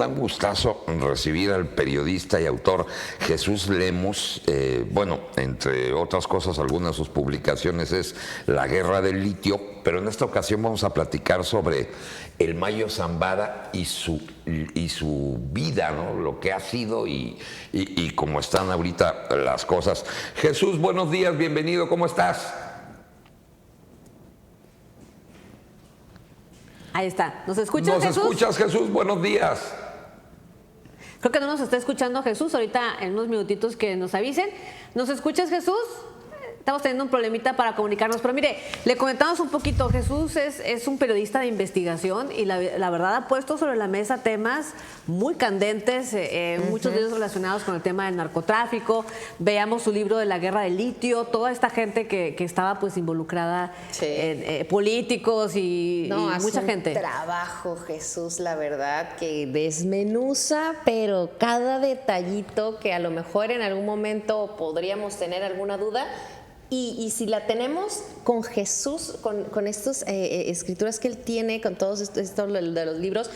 da un gustazo recibir al periodista y autor Jesús Lemus. Bueno, entre otras cosas, algunas de sus publicaciones es La Guerra del Litio, pero en esta ocasión vamos a platicar sobre el Mayo Zambada y su vida, ¿no? Lo que ha sido y cómo están ahorita las cosas. Jesús, buenos días, bienvenido, ¿cómo estás? Ahí está. ¿Nos escuchas, Jesús? ¿Nos escuchas, Jesús? Buenos días. Creo que no nos está escuchando Jesús. Ahorita en unos minutitos que nos avisen. ¿Nos escuchas, Jesús? Estamos teniendo un problemita para comunicarnos, pero mire, le comentamos un poquito. Jesús es un periodista de investigación y la verdad ha puesto sobre la mesa temas muy candentes, muchos de ellos relacionados con el tema del narcotráfico. Veamos su libro de La Guerra del Litio, toda esta gente que estaba pues involucrada, políticos y mucha gente. Trabajo, Jesús, la verdad, que desmenuza, pero cada detallito que a lo mejor en algún momento podríamos tener alguna duda. Y si la tenemos con Jesús, con estas escrituras que él tiene, con todos estos de los libros,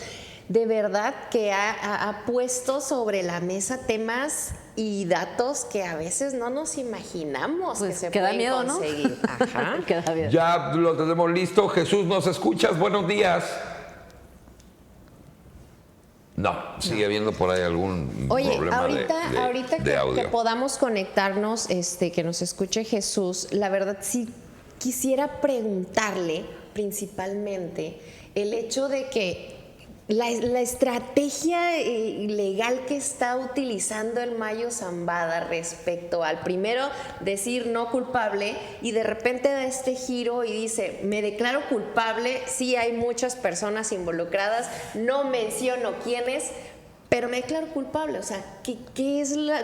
de verdad que ha puesto sobre la mesa temas y datos que a veces no nos imaginamos pues que se pueden miedo, conseguir. ¿No? Ajá. Queda bien. Ya lo tenemos listo. Jesús, ¿nos escuchas? Buenos días. No, sigue habiendo por ahí algún problema ahorita de audio. Que podamos conectarnos, que nos escuche Jesús, la verdad sí quisiera preguntarle principalmente el hecho de que la estrategia legal que está utilizando el Mayo Zambada respecto al primero decir no culpable y de repente da este giro y dice me declaro culpable, sí hay muchas personas involucradas, no menciono quiénes, pero me declaro culpable. O sea,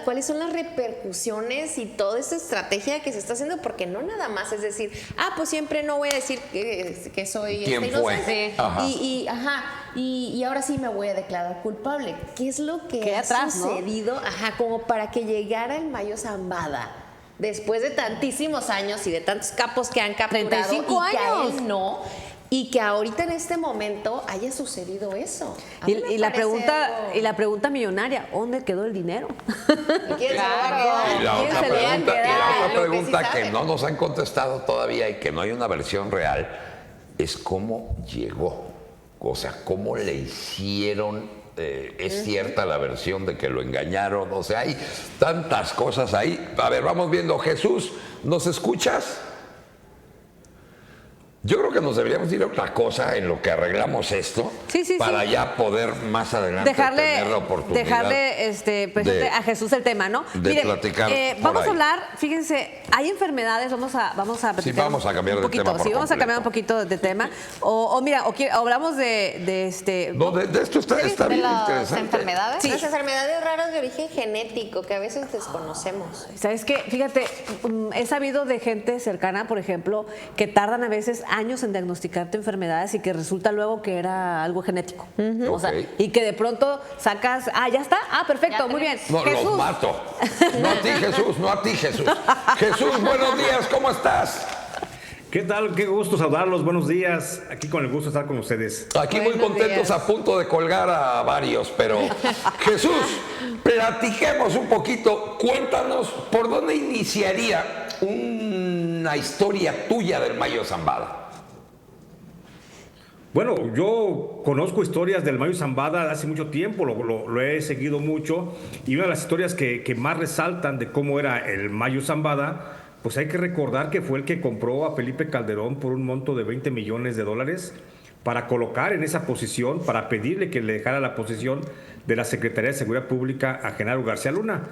¿cuáles son las repercusiones y toda esta estrategia que se está haciendo? Porque no nada más es decir, pues siempre no voy a decir que soy ¿quién inocente. Ajá. Y ahora sí me voy a declarar culpable. ¿Qué es lo que ha atrás, sucedido? ¿No? Como para que llegara el Mayo Zambada después de tantísimos años y de tantos capos que han capturado 35 y que a años. él no. Y que ahorita en este momento haya sucedido eso. Y la pregunta millonaria, ¿dónde quedó el dinero? Y la otra pregunta que no nos han contestado todavía y que no hay una versión real es cómo llegó. O sea, cómo le hicieron. Es cierta la versión de que lo engañaron. O sea, hay tantas cosas ahí. A ver, vamos viendo. Jesús, ¿nos escuchas? Yo creo que nos deberíamos ir a otra cosa en lo que arreglamos esto para ya poder más adelante tener la oportunidad dejarle a Jesús el tema, ¿no? De platicar. Vamos a hablar, fíjense, hay enfermedades, vamos a platicar. Sí, vamos a cambiar de tema. Sí, vamos a cambiar un poquito de tema. O hablamos de esto está bien interesante. Enfermedades. Las enfermedades raras de origen genético que a veces desconocemos. ¿Sabes qué? Fíjate, he sabido de gente cercana, por ejemplo, que tardan a veces años en diagnosticarte enfermedades y que resulta luego que era algo genético. O sea, y que de pronto sacas, ya está, perfecto, muy bien. No, Jesús. los mato. No a ti, Jesús, no a ti, Jesús. Jesús, buenos días, ¿cómo estás? ¿Qué tal? Qué gusto saludarlos, buenos días. Aquí con el gusto de estar con ustedes. Aquí muy contentos, a punto de colgar a varios, pero Jesús, platiquemos un poquito. Cuéntanos, ¿por dónde iniciaría una historia tuya del Mayo Zambada? Bueno, yo conozco historias del Mayo Zambada hace mucho tiempo, lo he seguido mucho, y una de las historias que más resaltan de cómo era el Mayo Zambada, pues hay que recordar que fue el que compró a Felipe Calderón por un monto de $20 millones para colocar en esa posición, para pedirle que le dejara la posición de la Secretaría de Seguridad Pública a Genaro García Luna,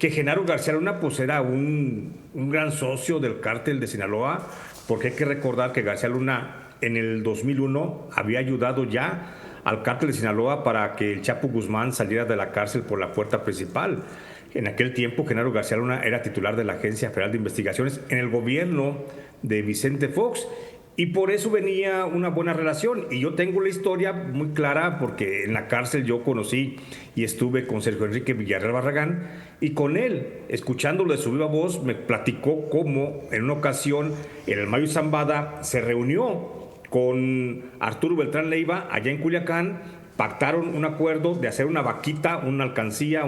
que Genaro García Luna pues era un gran socio del cártel de Sinaloa, porque hay que recordar que García Luna en el 2001 había ayudado ya al cártel de Sinaloa para que el Chapo Guzmán saliera de la cárcel por la puerta principal. En aquel tiempo, Genaro García Luna era titular de la Agencia Federal de Investigaciones en el gobierno de Vicente Fox, y por eso venía una buena relación. Y yo tengo la historia muy clara porque en la cárcel yo conocí y estuve con Sergio Enrique Villarreal Barragán, y con él, escuchándolo de su viva voz, me platicó cómo en una ocasión en el Mayo Zambada se reunió con Arturo Beltrán Leiva allá en Culiacán pactaron un acuerdo de hacer una vaquita, una alcancía,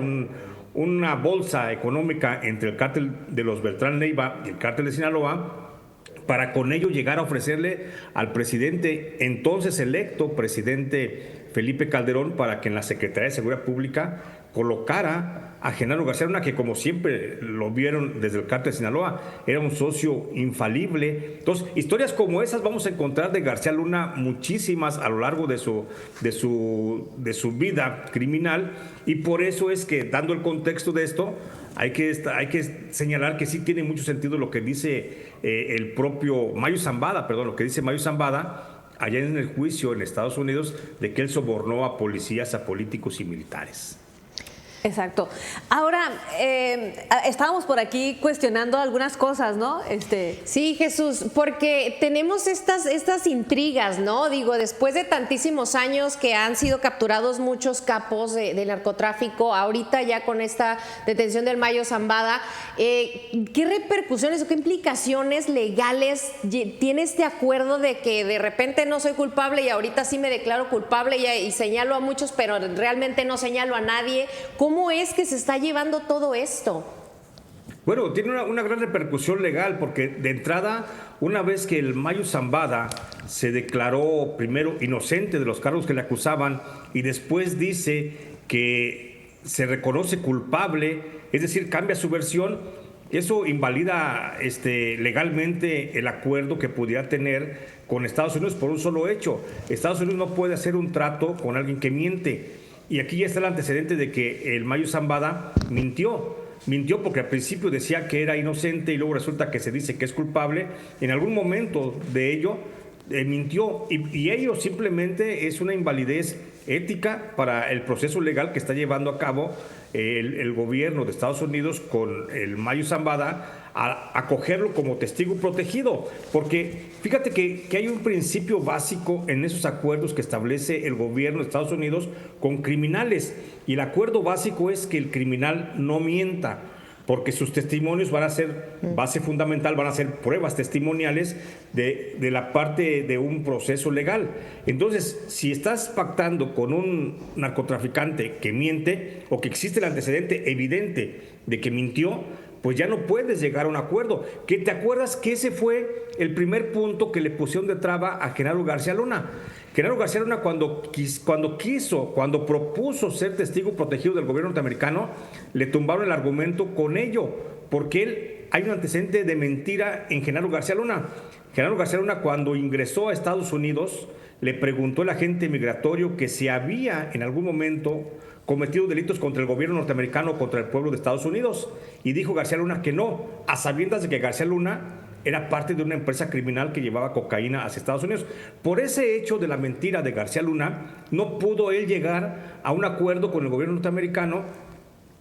una bolsa económica entre el cártel de los Beltrán Leiva y el cártel de Sinaloa, para con ello llegar a ofrecerle al presidente, entonces electo presidente Felipe Calderón, para que en la Secretaría de Seguridad Pública colocara a Genaro García Luna, que como siempre lo vieron desde el cártel de Sinaloa, era un socio infalible. Entonces, historias como esas vamos a encontrar de García Luna muchísimas a lo largo de su vida criminal, y por eso es que, dando el contexto de esto, hay que señalar que sí tiene mucho sentido lo que dice el propio Mayo Zambada, lo que dice Mayo Zambada allá en el juicio en Estados Unidos, de que él sobornó a policías, a políticos y militares. Exacto. Ahora, estábamos por aquí cuestionando algunas cosas, ¿no? Sí, Jesús, porque tenemos estas intrigas, ¿no? Digo, después de tantísimos años que han sido capturados muchos capos de narcotráfico, ahorita ya con esta detención del Mayo Zambada, ¿qué repercusiones o qué implicaciones legales tiene este acuerdo de que de repente no soy culpable y ahorita sí me declaro culpable y señalo a muchos, pero realmente no señalo a nadie? ¿Cómo es que se está llevando todo esto? Bueno, tiene una gran repercusión legal, porque de entrada, una vez que el Mayo Zambada se declaró primero inocente de los cargos que le acusaban y después dice que se reconoce culpable, es decir, cambia su versión, eso invalida legalmente el acuerdo que pudiera tener con Estados Unidos por un solo hecho. Estados Unidos no puede hacer un trato con alguien que miente. Y aquí ya está el antecedente de que el Mayo Zambada mintió porque al principio decía que era inocente y luego resulta que se dice que es culpable. En algún momento de ello mintió, y ello simplemente es una invalidez ética para el proceso legal que está llevando a cabo el gobierno de Estados Unidos con el Mayo Zambada, a acogerlo como testigo protegido, porque fíjate que hay un principio básico en esos acuerdos que establece el gobierno de Estados Unidos con criminales, y el acuerdo básico es que el criminal no mienta, porque sus testimonios van a ser base fundamental, van a ser pruebas testimoniales de la parte de un proceso legal. Entonces, si estás pactando con un narcotraficante que miente, o que existe el antecedente evidente de que mintió, pues ya no puedes llegar a un acuerdo. ¿Que te acuerdas que ese fue el primer punto que le pusieron de traba a Genaro García Luna? Genaro García Luna, cuando propuso ser testigo protegido del gobierno norteamericano, le tumbaron el argumento con ello, porque hay un antecedente de mentira en Genaro García Luna. Genaro García Luna, cuando ingresó a Estados Unidos, le preguntó al agente migratorio que si había en algún momento cometido delitos contra el gobierno norteamericano o contra el pueblo de Estados Unidos, y dijo García Luna que no, a sabiendas de que García Luna era parte de una empresa criminal que llevaba cocaína hacia Estados Unidos. Por ese hecho de la mentira de García Luna, no pudo él llegar a un acuerdo con el gobierno norteamericano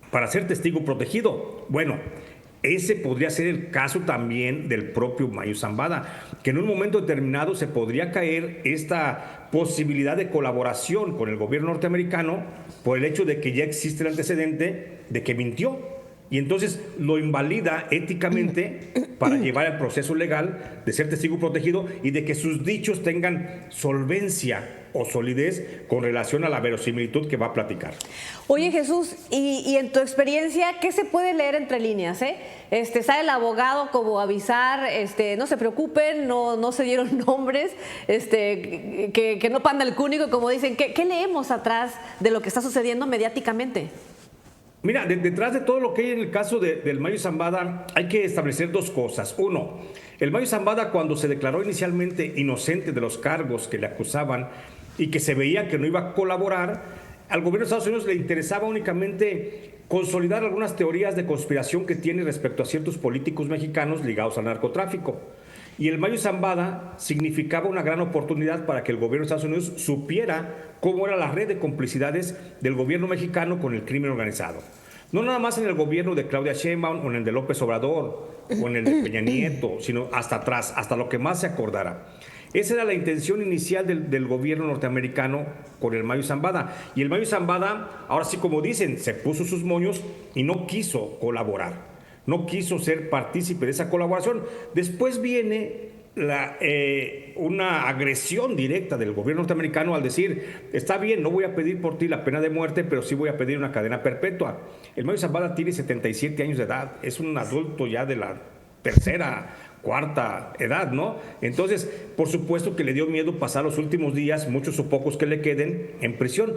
para ser testigo protegido. Bueno, ese podría ser el caso también del propio Mayo Zambada, que en un momento determinado se podría caer esta posibilidad de colaboración con el gobierno norteamericano por el hecho de que ya existe el antecedente de que mintió. Y entonces lo invalida éticamente para llevar el proceso legal de ser testigo protegido y de que sus dichos tengan solvencia o solidez con relación a la verosimilitud que va a platicar. Oye, Jesús, y en tu experiencia, ¿qué se puede leer entre líneas? Sale el abogado como avisar, no se preocupen, no se dieron nombres, que no panda el cúnico, como dicen. ¿Qué leemos atrás de lo que está sucediendo mediáticamente? Mira, detrás de todo lo que hay en el caso del Mayo Zambada hay que establecer dos cosas. Uno, el Mayo Zambada, cuando se declaró inicialmente inocente de los cargos que le acusaban y que se veía que no iba a colaborar, al gobierno de Estados Unidos le interesaba únicamente consolidar algunas teorías de conspiración que tiene respecto a ciertos políticos mexicanos ligados al narcotráfico. Y el Mayo Zambada significaba una gran oportunidad para que el gobierno de Estados Unidos supiera cómo era la red de complicidades del gobierno mexicano con el crimen organizado. No nada más en el gobierno de Claudia Sheinbaum o en el de López Obrador o en el de Peña Nieto, sino hasta atrás, hasta lo que más se acordara. Esa era la intención inicial del gobierno norteamericano con el Mayo Zambada. Y el Mayo Zambada, ahora sí como dicen, se puso sus moños y no quiso colaborar. No quiso ser partícipe de esa colaboración. Después viene una agresión directa del gobierno norteamericano al decir, está bien, no voy a pedir por ti la pena de muerte, pero sí voy a pedir una cadena perpetua. El Mayo Zambada tiene 77 años de edad, es un adulto ya de la tercera, cuarta edad, ¿no? Entonces, por supuesto que le dio miedo pasar los últimos días, muchos o pocos que le queden, en prisión.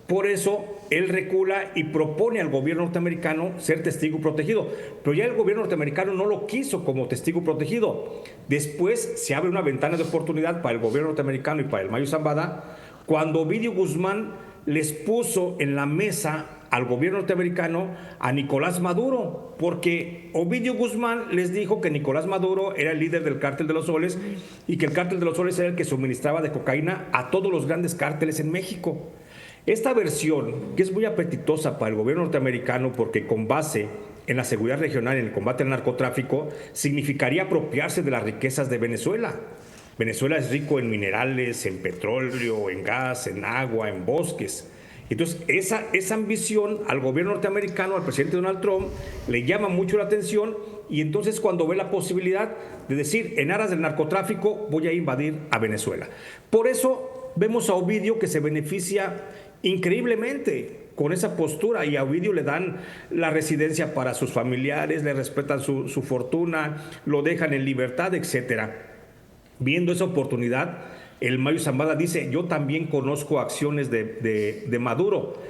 Por eso, él recula y propone al gobierno norteamericano ser testigo protegido. Pero ya el gobierno norteamericano no lo quiso como testigo protegido. Después se abre una ventana de oportunidad para el gobierno norteamericano y para el Mayo Zambada, cuando Ovidio Guzmán les puso en la mesa al gobierno norteamericano a Nicolás Maduro, porque Ovidio Guzmán les dijo que Nicolás Maduro era el líder del Cártel de los Soles y que el Cártel de los Soles era el que suministraba de cocaína a todos los grandes cárteles en México. Esta versión, que es muy apetitosa para el gobierno norteamericano porque con base en la seguridad regional y en el combate al narcotráfico, significaría apropiarse de las riquezas de Venezuela. Venezuela es rico en minerales, en petróleo, en gas, en agua, en bosques. Entonces, esa ambición al gobierno norteamericano, al presidente Donald Trump, le llama mucho la atención y entonces cuando ve la posibilidad de decir, en aras del narcotráfico, voy a invadir a Venezuela. Por eso vemos a Ovidio que se beneficia increíblemente con esa postura y a Ovidio le dan la residencia para sus familiares, le respetan su fortuna, lo dejan en libertad, etcétera. Viendo esa oportunidad, el Mayo Zambada dice, yo también conozco acciones de Maduro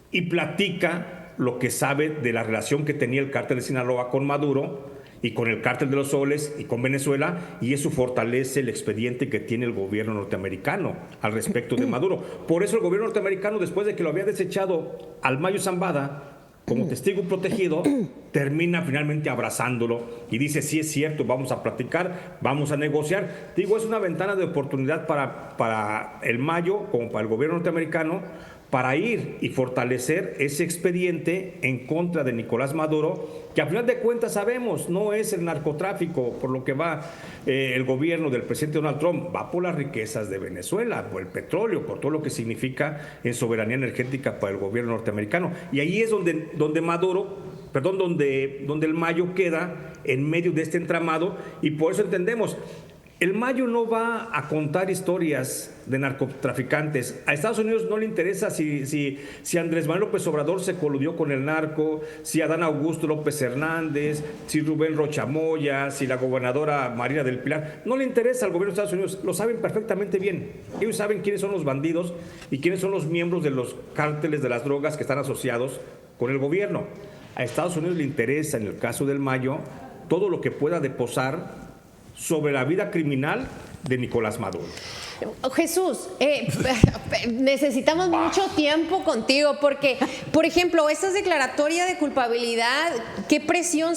y platica lo que sabe de la relación que tenía el cártel de Sinaloa con Maduro y con el Cártel de los Soles y con Venezuela, y eso fortalece el expediente que tiene el gobierno norteamericano al respecto de Maduro. Por eso el gobierno norteamericano, después de que lo había desechado al Mayo Zambada como testigo protegido, termina finalmente abrazándolo y dice, sí es cierto, vamos a platicar, vamos a negociar. Digo, es una ventana de oportunidad para el Mayo, como para el gobierno norteamericano, para ir y fortalecer ese expediente en contra de Nicolás Maduro, que a final de cuentas sabemos, no es el narcotráfico por lo que va el gobierno del presidente Donald Trump, va por las riquezas de Venezuela, por el petróleo, por todo lo que significa en soberanía energética para el gobierno norteamericano. Y ahí es donde el Mayo queda en medio de este entramado, y por eso entendemos, el Mayo no va a contar historias de narcotraficantes. A Estados Unidos no le interesa si Andrés Manuel López Obrador se coludió con el narco, si Adán Augusto López Hernández, si Rubén Rocha Moya, si la gobernadora María del Pilar. No le interesa al gobierno de Estados Unidos, lo saben perfectamente bien. Ellos saben quiénes son los bandidos y quiénes son los miembros de los cárteles de las drogas que están asociados con el gobierno. A Estados Unidos le interesa, en el caso del Mayo, todo lo que pueda deposar sobre la vida criminal de Nicolás Maduro. Jesús, necesitamos mucho tiempo contigo porque, por ejemplo, estas declaratorias de culpabilidad, ¿qué presión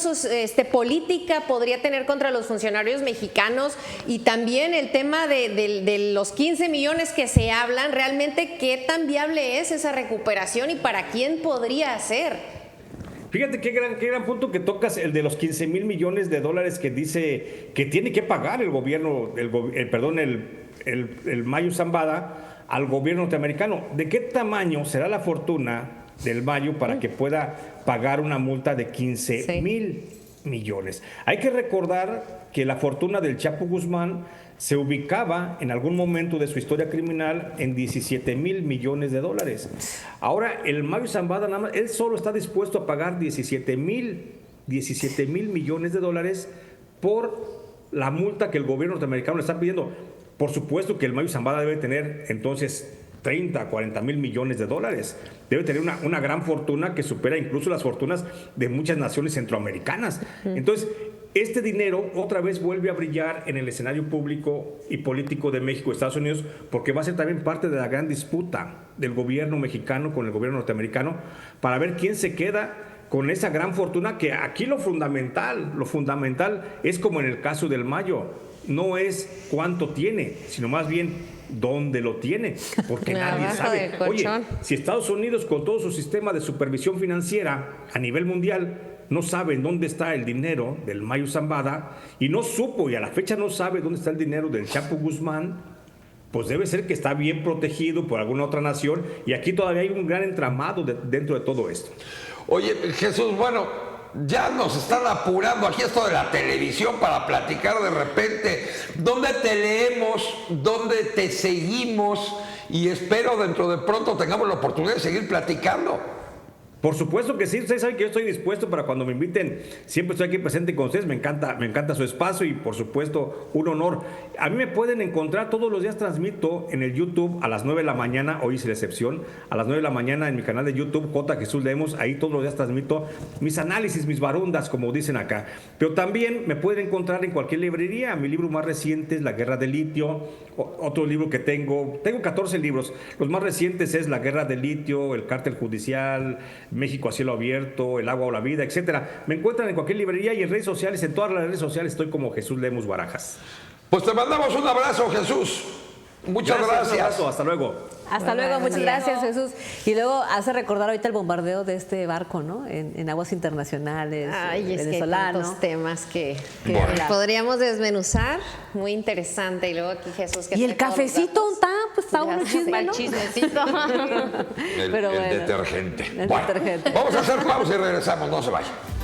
política podría tener contra los funcionarios mexicanos? Y también el tema de los 15 millones que se hablan, realmente, ¿qué tan viable es esa recuperación y para quién podría ser? Fíjate qué gran punto que tocas, el de los 15 mil millones de dólares que dice que tiene que pagar el gobierno, el Mayo Zambada al gobierno norteamericano. ¿De qué tamaño será la fortuna del Mayo para que pueda pagar una multa de 15 mil millones? Hay que recordar que la fortuna del Chapo Guzmán se ubicaba en algún momento de su historia criminal en 17 mil millones de dólares. Ahora el Mayo Zambada, nada más, él solo está dispuesto a pagar 17 mil millones de dólares por la multa que el gobierno norteamericano le está pidiendo. Por supuesto que el Mayo Zambada debe tener entonces 30, 40 mil millones de dólares. Debe tener una gran fortuna que supera incluso las fortunas de muchas naciones centroamericanas. Entonces, este dinero otra vez vuelve a brillar en el escenario público y político de México y Estados Unidos, porque va a ser también parte de la gran disputa del gobierno mexicano con el gobierno norteamericano para ver quién se queda con esa gran fortuna, que aquí lo fundamental es como en el caso del Mayo, no es cuánto tiene, sino más bien dónde lo tiene, porque nadie sabe. Oye, si Estados Unidos con todo su sistema de supervisión financiera a nivel mundial no sabe dónde está el dinero del Mayo Zambada y no supo y a la fecha no sabe dónde está el dinero del Chapo Guzmán, pues debe ser que está bien protegido por alguna otra nación y aquí todavía hay un gran entramado dentro de todo esto. Oye, Jesús, bueno, ya nos están apurando aquí esto de la televisión para platicar de repente. ¿Dónde te leemos? ¿Dónde te seguimos? Y espero dentro de pronto tengamos la oportunidad de seguir platicando. Por supuesto que sí, ustedes saben que yo estoy dispuesto para cuando me inviten, siempre estoy aquí presente con ustedes, me encanta su espacio y por supuesto un honor. A mí me pueden encontrar, todos los días transmito en el YouTube a las 9 de la mañana, hoy es la excepción, a las 9 de la mañana en mi canal de YouTube, J. Jesús Lemos, ahí todos los días transmito mis análisis, mis barundas, como dicen acá. Pero también me pueden encontrar en cualquier librería, mi libro más reciente es La Guerra del Litio, otro libro que tengo 14 libros, los más recientes es La Guerra del Litio, El Cártel Judicial, México a cielo abierto, El agua o la vida, etcétera. Me encuentran en cualquier librería y en redes sociales, en todas las redes sociales estoy como Jesús Lemos Barajas. Pues te mandamos un abrazo, Jesús. Muchas gracias. Un abrazo, hasta luego. Hasta luego, muchas gracias, Jesús. Y luego hace recordar ahorita el bombardeo de este barco, ¿no? En aguas internacionales, Ay, es que hay venezolano. tantos temas que Bueno. podríamos desmenuzar. Muy interesante. Y luego aquí Jesús. Que Y el trae todos los cafecito, datos. está bueno el chisme, El ¿no? chismecito. El Pero bueno. detergente. El Bueno, detergente. vamos a hacer pausa y regresamos, no se vayan.